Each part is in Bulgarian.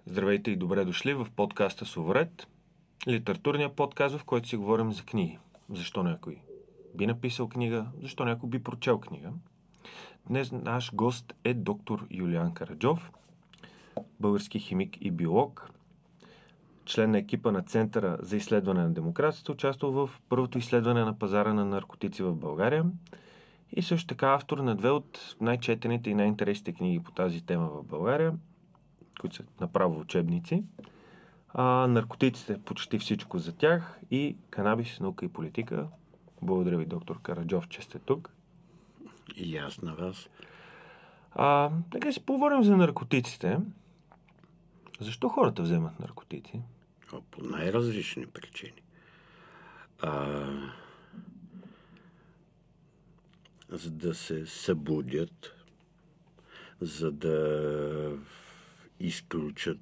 Здравейте и добре дошли в подкаста Суврет, литературния подкаст, в който си говорим за книги. Защо някой би написал книга, защо някой би прочел книга. Днес наш гост е доктор Юлиан Караджов, български химик и биолог, член на екипа на Центъра за изследване на демокрацията, участвал в първото изследване на пазара на наркотици в България и също така автор на две от най-четените и най-интересните книги по тази тема в България, които са направо учебници. Наркотиците, почти всичко за тях и канабис, наука и политика. Благодаря ви, доктор Караджов, че сте тук. И аз на вас. Нека си поговорим за наркотиците. Защо хората вземат наркотици? По най-различни причини. За да се събудят, за да изключат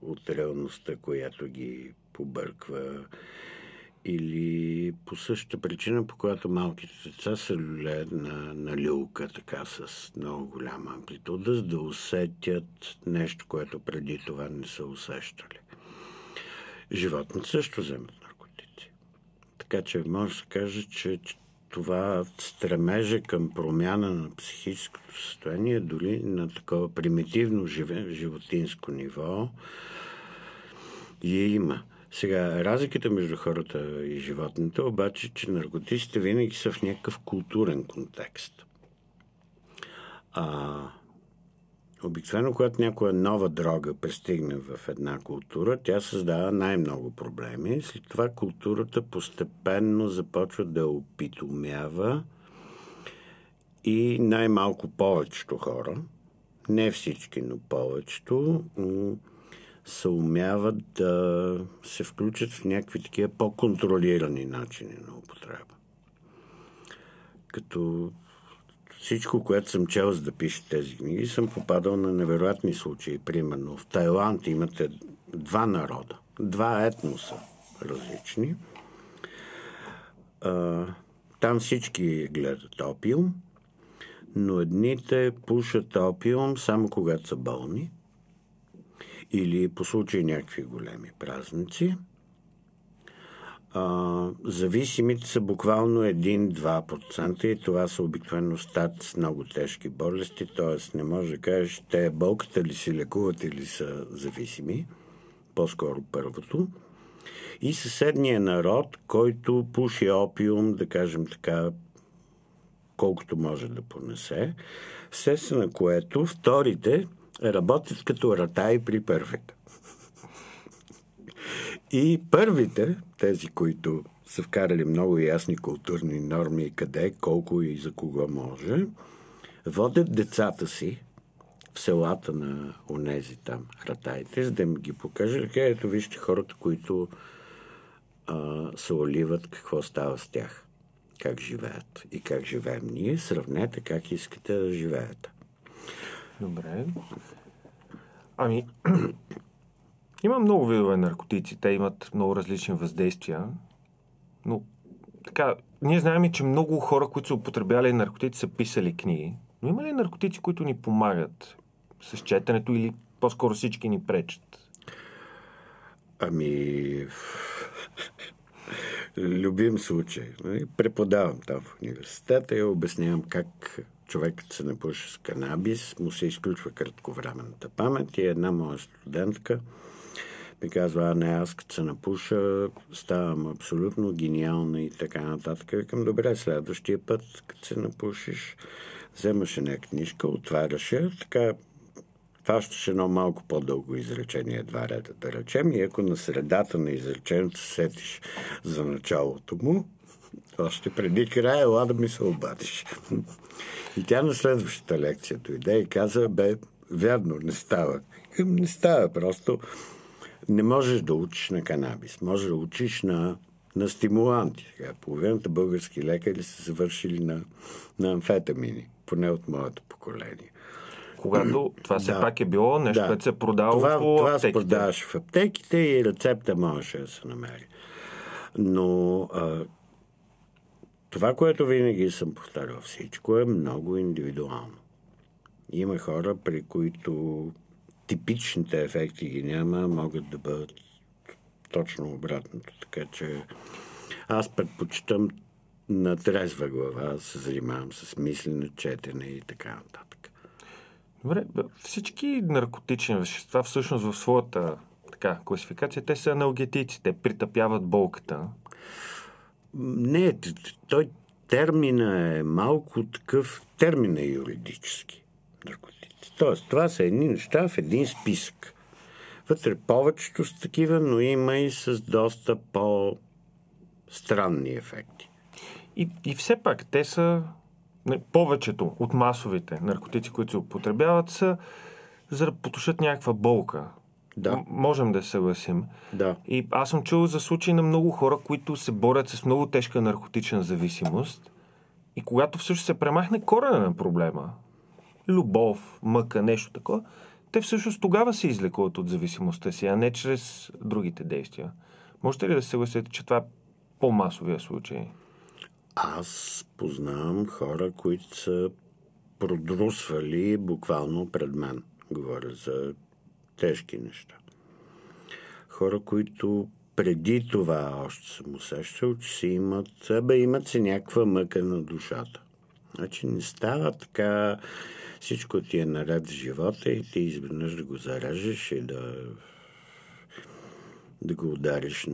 от реалността, която ги побърква, или по същата причина, по която малките деца се люлеят на люлка, така с много голяма амплитуда, за да усетят нещо, което преди това не са усещали. Животните също вземат наркотици. Така че може да се каже, че това стремеже към промяна на психическото състояние, дори на такова примитивно животинско ниво, има. Сега, разликата между хората и животните обаче, че наркотиците винаги са в някакъв културен контекст. Обикновено, когато някоя нова дрога пристигне в една култура, тя създава най-много проблеми. След това културата постепенно започва да опитомява и най-малко повечето хора, не всички, но повечето, се умяват да се включат в някакви такива по-контролирани начини на употреба. Като всичко, което съм чел за да пиша тези книги, съм попадал на невероятни случаи. Примерно в Тайланд имате два народа, два етноса различни. Там всички гледат опиум, но едните пушат опиум само когато са болни или по случай някакви големи празници. Зависимите са буквално 1-2% и това са обикновено стати с много тежки болести, т.е. не може да кажеш, те болката ли си лекуват или са зависими, по-скоро първото. И съседния народ, който пуши опиум, да кажем така, колкото може да понесе, вследствие на което вторите работят като ратаи при първите. И първите, тези, които са вкарали много ясни културни норми къде, колко и за кого може, водят децата си в селата на онези там ратаите, за да им ги покажат. Ето вижте хората, които се оливат, какво става с тях, как живеят и как живеем ние. Сравнете как искате да живеете. Добре. Има много видове наркотици, те имат много различни въздействия, но така, ние знаем, че много хора, които са употребяли наркотици, са писали книги. Но има ли наркотици, които ни помагат с четенето или по-скоро всички ни пречат? Любим случай. Преподавам там в университета и обяснявам как човекът се напуша с канабис, му се изключва кратковременната памет и една моя студентка ми казва, не, аз като се напуша, ставам абсолютно гениална и така нататък. Викам, добре, следващия път, като се напушиш, вземаш една книжка, отваряш я, така фащаш едно малко по-дълго изречение, 2 реда, да речем, и ако на средата на изречението сетиш за началото му, още преди края, ела да ми се обадиш. И тя на следващата лекция дойде и каза, вярно, не става. Не става, просто не можеш да учиш на канабис. Можеш да учиш на стимуланти. Половината български лекари са завършили на амфетамини, поне от моето поколение. Когато това все пак е било нещо, което се продава по това аптеките. Това се продаваш в аптеките и рецепта можеше да се намери. Но това, което винаги съм повтарял, всичко е много индивидуално. Има хора, при които типичните ефекти ги няма, могат да бъдат точно обратното. Така че аз предпочитам на трезва глава се занимавам с мислене, четене и така нататък. Добре, всички наркотични вещества всъщност в своята класификация, те са аналгетици, те притъпяват болката. Не, той термина е малко такъв, термина е юридически наркотици. Тоест, това са едни неща в един списък. Вътре повечето са такива, но има и с доста по-странни ефекти. И все пак, те са повечето от масовите наркотици, които се употребяват, са за да потушат някаква болка. Да. Можем да се съгласим. Да. И аз съм чул за случаи на много хора, които се борят с много тежка наркотична зависимост и когато всъщност се премахне корена на проблема, любов, мъка, нещо такова, те всъщност тогава се излекуват от зависимостта си, а не чрез другите действия. Можете ли да се съгласите, че това е по-масовия случай? Аз познавам хора, които са продрусвали буквално пред мен. Говоря за тежки неща. Хора, които преди това още съм усещал, че си имат си някаква мъка на душата. Значи не става така, всичко ти е наред в живота и ти изведнъж да го зарежеш и да го удариш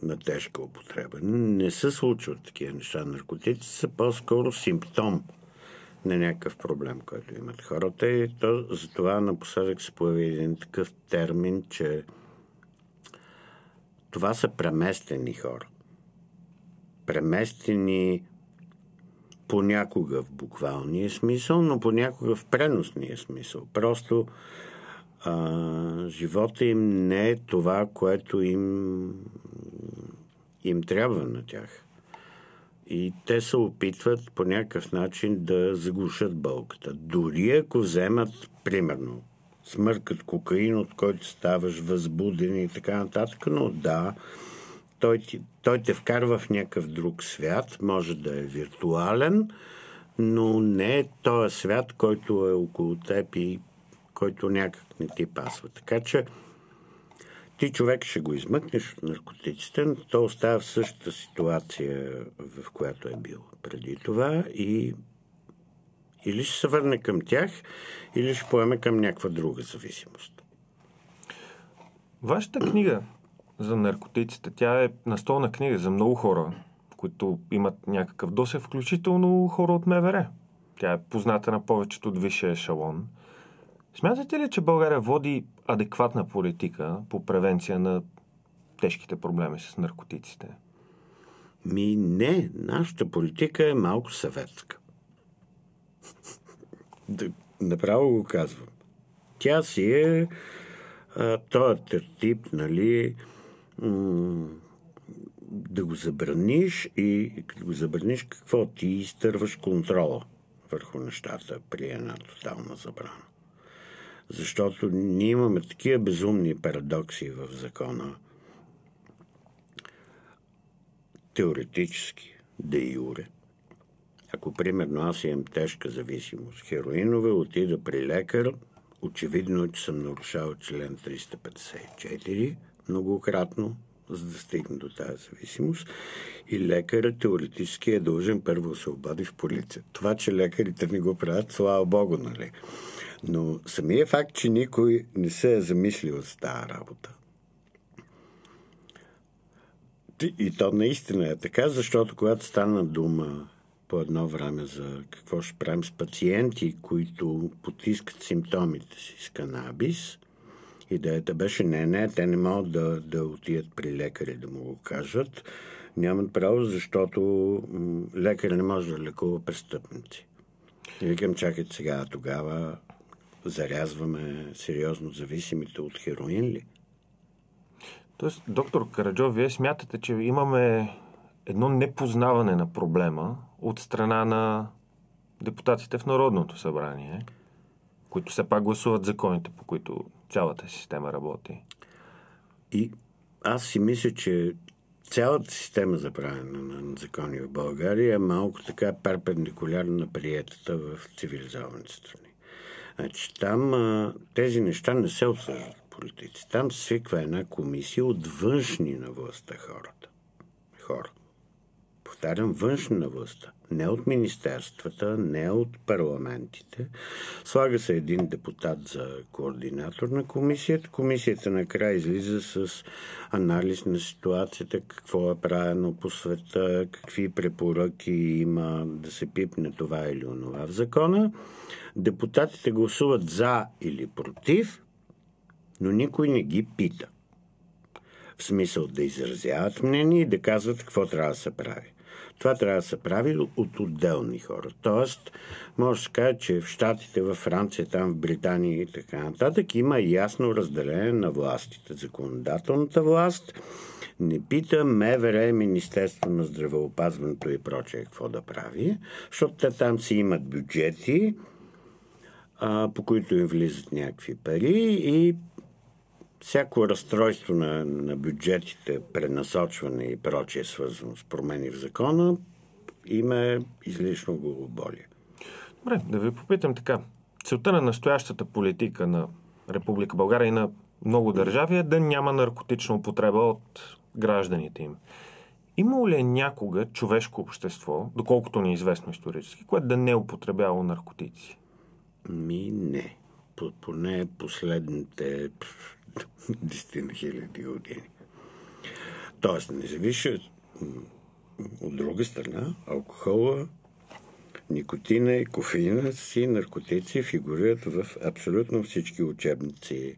на тежка употреба. Не се случват такива неща. Наркотици са по-скоро симптом на някакъв проблем, който имат хората. И затова напоследък се появи един такъв термин, че това са преместени хора. Преместени понякога в буквалния смисъл, но понякога в преносния смисъл. Просто живота им не е това, което им трябва на тях. И те се опитват по някакъв начин да заглушат болката. Дори ако вземат, примерно, смъркат кокаин, от който ставаш възбуден и така нататък, но да, той те вкарва в някакъв друг свят, може да е виртуален, но не е този свят, който е около теб и който някак не ти пасва. Така че ти човек ще го измъкнеш от наркотиците, но то остава в същата ситуация, в която е бил преди това и или ще се върне към тях, или ще поеме към някаква друга зависимост. Вашата книга за наркотиците, тя е настолна книга за много хора, които имат някакъв досег, включително хора от МВР. Тя е позната на повечето от висшия ешелон. Смятате ли, че България води адекватна политика по превенция на тежките проблеми с наркотиците? Не, нашата политика е малко съветска. Направо го казвам. Тя си е този тертип, нали, да го забраниш и като го забраниш, какво? Ти изтърваш контрола върху нещата при една тотална забрана. Защото ние имаме такива безумни парадокси в закона. Теоретически, де юре. Ако, примерно, аз имам тежка зависимост хероинова, отида при лекар, очевидно, че съм нарушавал член 354 многократно, за да стигна до тази зависимост. И лекарът теоретически е дължен първо да се обади в полиция. Това, че лекарите не го правят, слава Богу, нали? Но самия факт, че никой не се е замислил за тази работа. И то наистина е така, защото когато стана дума по едно време за какво ще правим с пациенти, които потискат симптомите си с канабис, идеята беше не, те не могат да отидат при лекари да му го кажат. Нямат право, защото лекар не може да лекува престъпници. И викам, чакайте сега, тогава зарязваме сериозно зависимите от хероин ли? Тоест, доктор Караджов, вие смятате, че имаме едно непознаване на проблема от страна на депутатите в Народното събрание, които все пак гласуват законите, по които цялата система работи. И аз си мисля, че цялата система за правене на закони в България е малко така перпендикулярна на приетата в цивилизованите страни. Значи, там тези неща не се обсъждат политици. Там се свиква една комисия от външни на властта хора. Повтарям, външни на властта. Не от министерствата, не от парламентите. Слага се един депутат за координатор на комисията. Комисията накрая излиза с анализ на ситуацията, какво е правено по света, какви препоръки има да се пипне това или онова в закона. Депутатите гласуват за или против, но никой не ги пита. В смисъл да изразяват мнение и да казват какво трябва да се прави. Това трябва да се прави от отделни хора. Тоест, може да се каже, че в Щатите, във Франция, там в Британия и така нататък има ясно разделение на властите. Законодателната власт не пита МВР, Министерство на здравеопазването и прочее какво да прави, защото те там си имат бюджети, по които им влизат някакви пари и всяко разстройство на бюджетите, пренасочване и прочее, свързано с промени в закона, има излишно главоболие. Добре, да ви попитам така. Целта на настоящата политика на Република България и на много държави е да няма наркотична употреба от гражданите им. Имало ли е някога човешко общество, доколкото ни е известно исторически, което да не е употребявало наркотици? Не. Поне последните 10 хиляди години. Тоест, не зависи от друга страна, алкохола, никотина и кофеина си наркотици фигурират в абсолютно всички учебници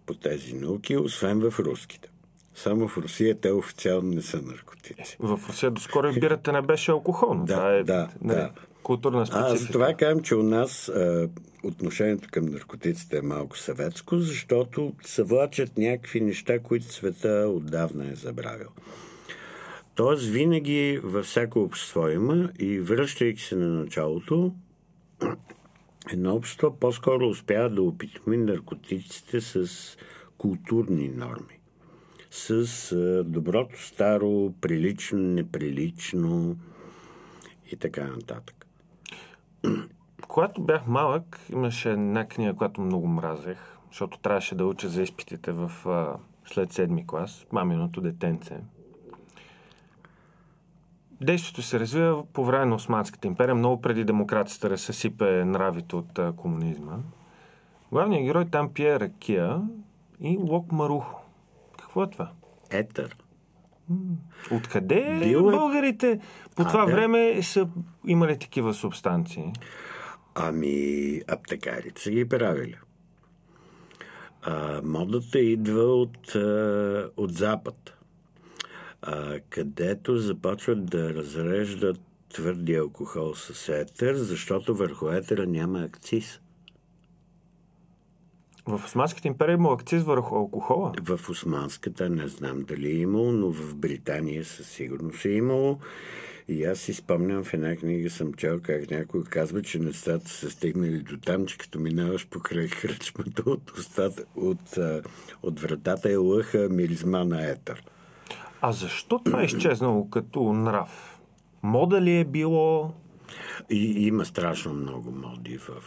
по тези науки, освен в руските. Само в Русия те официално не са наркотици. В Русия доскоро и бирата не беше алкохолно. Да. Културна специфика. Аз това казвам, че у нас отношението към наркотиците е малко съветско, защото се влачат някакви неща, които света отдавна е забравил. Тоест, винаги във всяко общество има и връщайки се на началото, едно общество по-скоро успява да опитоми наркотиците с културни норми. С доброто старо, прилично, неприлично и така нататък. Когато бях малък, имаше една книга, която много мразех, защото трябваше да уча за изпитите след 7-ми клас, Маминото детенце. Действието се развива по време на Османската империя, много преди демокрацията да съсипе нравите от комунизма. Главният герой там пие ракия и лок марухо. Какво е това? Етър. Откъде българите по това време са имали такива субстанции? Аптекарите са ги правили. Модата идва от Запад, където започват да разреждат твърди алкохол с етер, защото върху етера няма акциз. В Османската империя има акциз върху алкохола? В Османската не знам дали е имало, но в Британия със сигурност е имало. И аз си спомням, в една книга съм чел как някой казва, че нещата са стигнали до там, че като минаваш покрай кръчмата от вратата е лъха миризма на етър. А защо това е изчезнало като нрав? Мода ли е било? И има страшно много моди в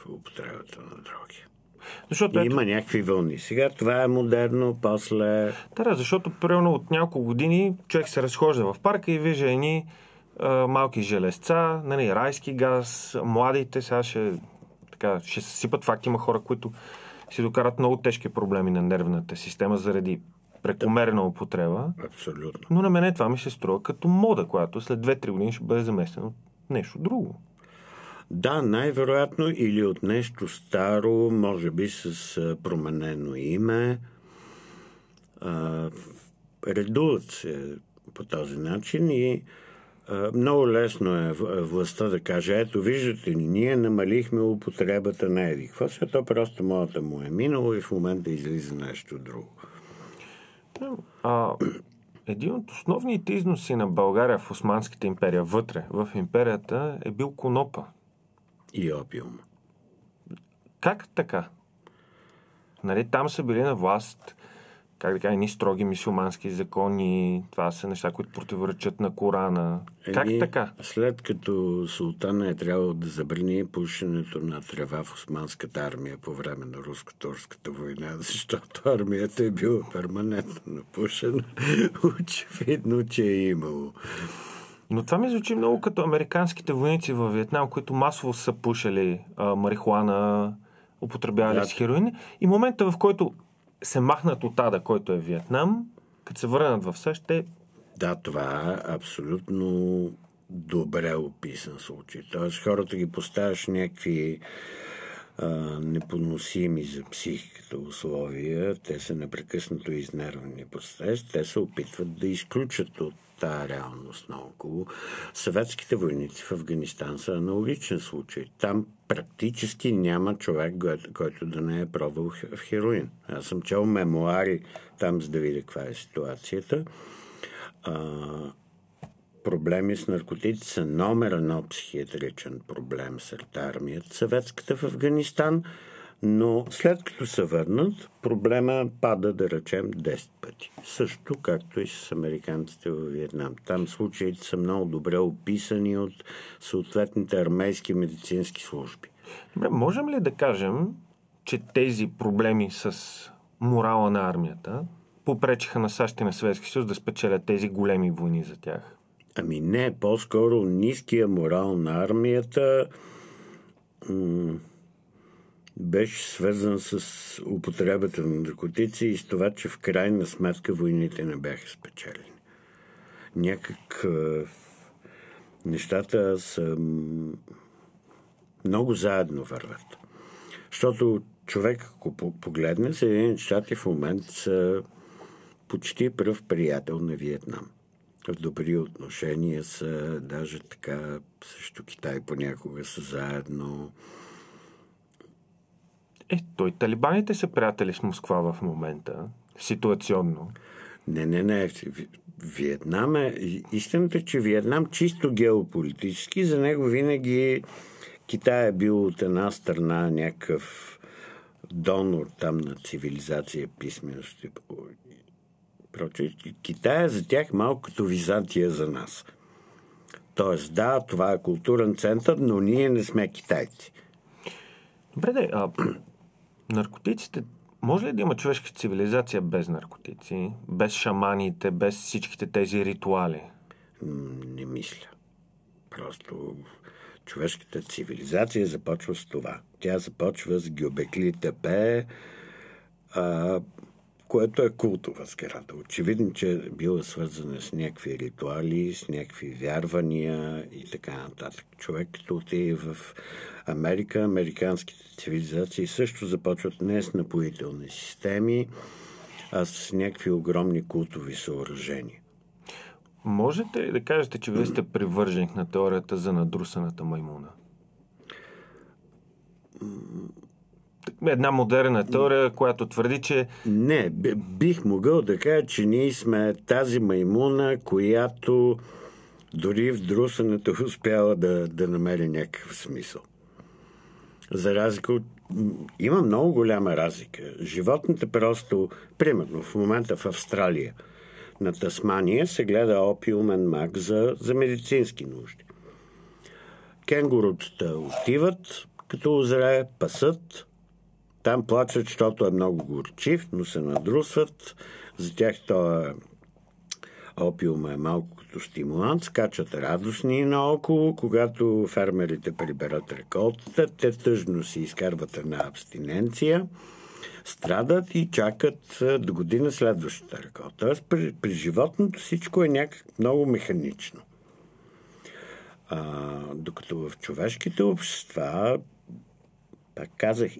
употребата на дроги. Защото има някакви вълни. Сега това е модерно, после... Да, защото примерно от няколко години човек се разхожда в парка и вижда едни малки железца, райски газ, младите сега ще се сипат. Факт, има хора, които си докарат много тежки проблеми на нервната система заради прекомерна употреба. Абсолютно. Но на мене това ми се струва като мода, която след 2-3 години ще бъде заместено от нещо друго. Да, най-вероятно или от нещо старо, може би с променено име. Редуват се по този начин и много лесно е властта да каже, ето виждате ли, ние намалихме употребата на еди. Какво се то просто моята му е минало и в момента излиза нещо друго. Един от основните износи на България в Османската империя, вътре в империята, е бил конопа. И опиум. Как така? Там са били на власт как да кажа, едни строги мюсюлмански закони, това са неща, които противоречат на Корана. Как така? След като султана е трябвало да забрани пушенето на трева в османската армия по време на руско-турската война, защото армията е била перманентно напушена, очевидно, че е имало. Но това ми звучи много като американските войници във Виетнам, които масово са пушили марихуана, употребявали с хероин. И момента, в който се махнат от ада, който е Виетнам, като се върнат в САЩ, те... Да, това е абсолютно добре описан случай. Тоест, хората ги поставяш някакви непоносими за психиката условия. Те са непрекъснато изнервени по стрес. Те се опитват да изключат от тая реалност наоколо. Съветските войници в Афганистан са аналогичен случай. Там практически няма човек, който да не е пробвал в хероин. Аз съм чел мемуари там, за да видя каква е ситуацията. Проблеми с наркотици са номер 1 психиатричен проблем сред армията съветската в Афганистан, но след като се върнат, проблема пада, да речем, 10 пъти. Също както и с американците във Виетнам. Там случаите са много добре описани от съответните армейски медицински служби. Добре, можем ли да кажем, че тези проблеми с морала на армията попречиха на САЩ и на Съветския съюз да спечелят тези големи войни за тях? Ами не, по-скоро ниския морал на армията беше свързан с употребата на наркотици и с това, че в крайна сметка войните не бяха спечелени. Някак нещата са много заедно върват. Защото човек, ако погледне, Съединените щати в момента са почти пръв приятел на Виетнам. В добри отношения са, даже така, също Китай понякога са заедно. Той талибаните са приятели с Москва в момента. Ситуационно. Не. Виетнам е... Истината е, че Виетнам чисто геополитически, за него винаги Китай е бил от една страна някакъв донор там на цивилизация, писменост и прочее. Китай е за тях малко като Византия за нас. Тоест, да, това е културен център, но ние не сме китайци. Добре, наркотиците, може ли да има човешка цивилизация без наркотици, без шаманите, без всичките тези ритуали? Не мисля. Просто човешката цивилизация започва с това. Тя започва с Гьобекли Тепе, което е култова сграда. Очевидно, че е била свързана с някакви ритуали, с някакви вярвания и така нататък. Човек, като отиде в Америка, американските цивилизации също започват не с напоителни системи, а с някакви огромни култови съоръжения. Можете ли да кажете, че вие сте привърженик на теорията за надрусаната маймуна? Една модерна теория, която твърди, че... Не, бих могъл да кажа, че ние сме тази маймуна, която дори в друсането успяла да намери някакъв смисъл. За разлика от... Има много голяма разлика. Животните просто... Примерно, в момента в Австралия на Тасмания се гледа опиумен мак за медицински нужди. Кенгурутата отиват, като озрее, пасат. Там плачат, защото е много горчив, но се надрусват. За тях този опиум е малко като стимулант. Скачат радостни наоколо. Когато фермерите приберат реколтата, те тъжно си изкарват една абстиненция, страдат и чакат до година следващата реколта. Тоест при животното всичко е някак много механично. Докато в човешките общества, пак казах,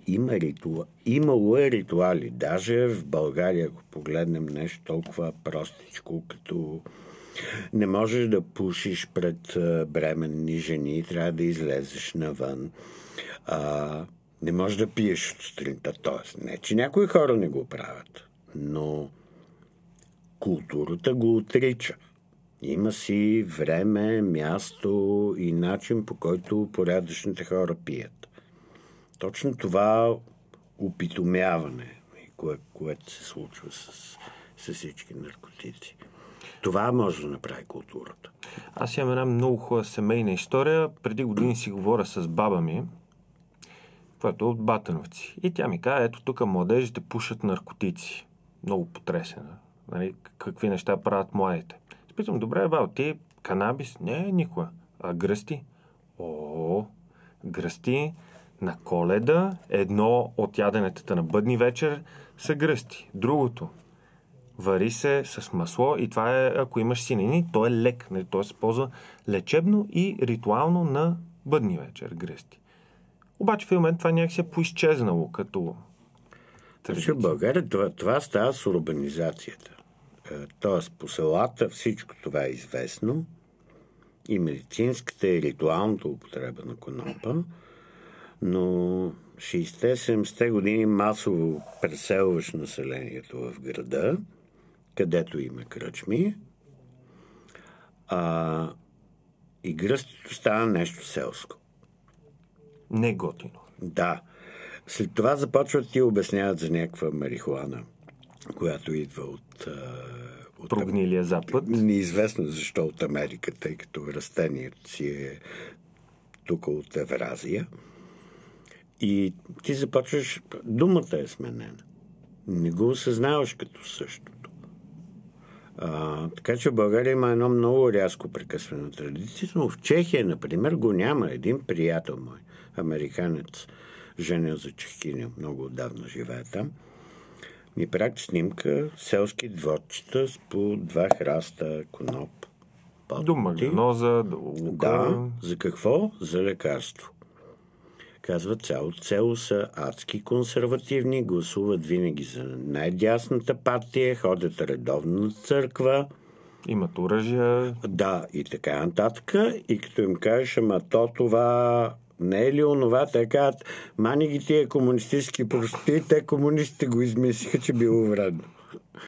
имало е ритуали. Даже в България, ако погледнем нещо толкова простичко, като не можеш да пушиш пред бременни жени, трябва да излезеш навън. Не можеш да пиеш от сутринта. Тоест, не, че някои хора не го правят, но културата го отрича. Има си време, място и начин, по който порядъчните хора пият. Точно това опитомяване, което се случва с всички наркотици. Това може да направи културата. Аз имам една много хубава семейна история. Преди години си говоря с баба ми, която е от Батановци. И тя ми каза, ето тук младежите пушат наркотици. Много потресена. Нали, какви неща правят младите. Спитам, добре, баба, ти канабис? Не, никога. А гръсти? Гръсти на Коледа, едно от яденетата на бъдни вечер са гръсти. Другото, вари се с масло и това е, ако имаш синини, то е лек. Той се ползва лечебно и ритуално на бъдни вечер гръсти. Обаче в момент това някак се е поизчезнало като традиция. В България това става с урбанизацията. Тоест по селата всичко това е известно. И медицинската и ритуалната употреба на конопа, но 60-70 години масово преселваш населението в града, където има кръчми, и гръстито става нещо селско. Не готино. Да. След това започват ти обясняват за някаква марихуана, която идва от прогнилия запад. Неизвестно защо от Америка, тъй като растението си е тук от Евразия. И ти започваш... Думата е сменена. Не го осъзнаваш като същото. Така че в България има едно много рязко прекъсване на традицията, но в Чехия, например, го няма. Един приятел мой, американец, женил за чехиня, много отдавна живее там, ми прати снимка селски дворчета с по 2 храста коноп. До маглиноза, до лука. Да, за какво? За лекарство. Казва, цялото село са адски консервативни, гласуват винаги за най-дясната партия, ходят редовно на църква. Имат оръжия. Да, и така нататък. И като им кажеш, ама това не е ли онова, така, мани ги тия комунистически прости, те комунистите го измислиха, че било вредно.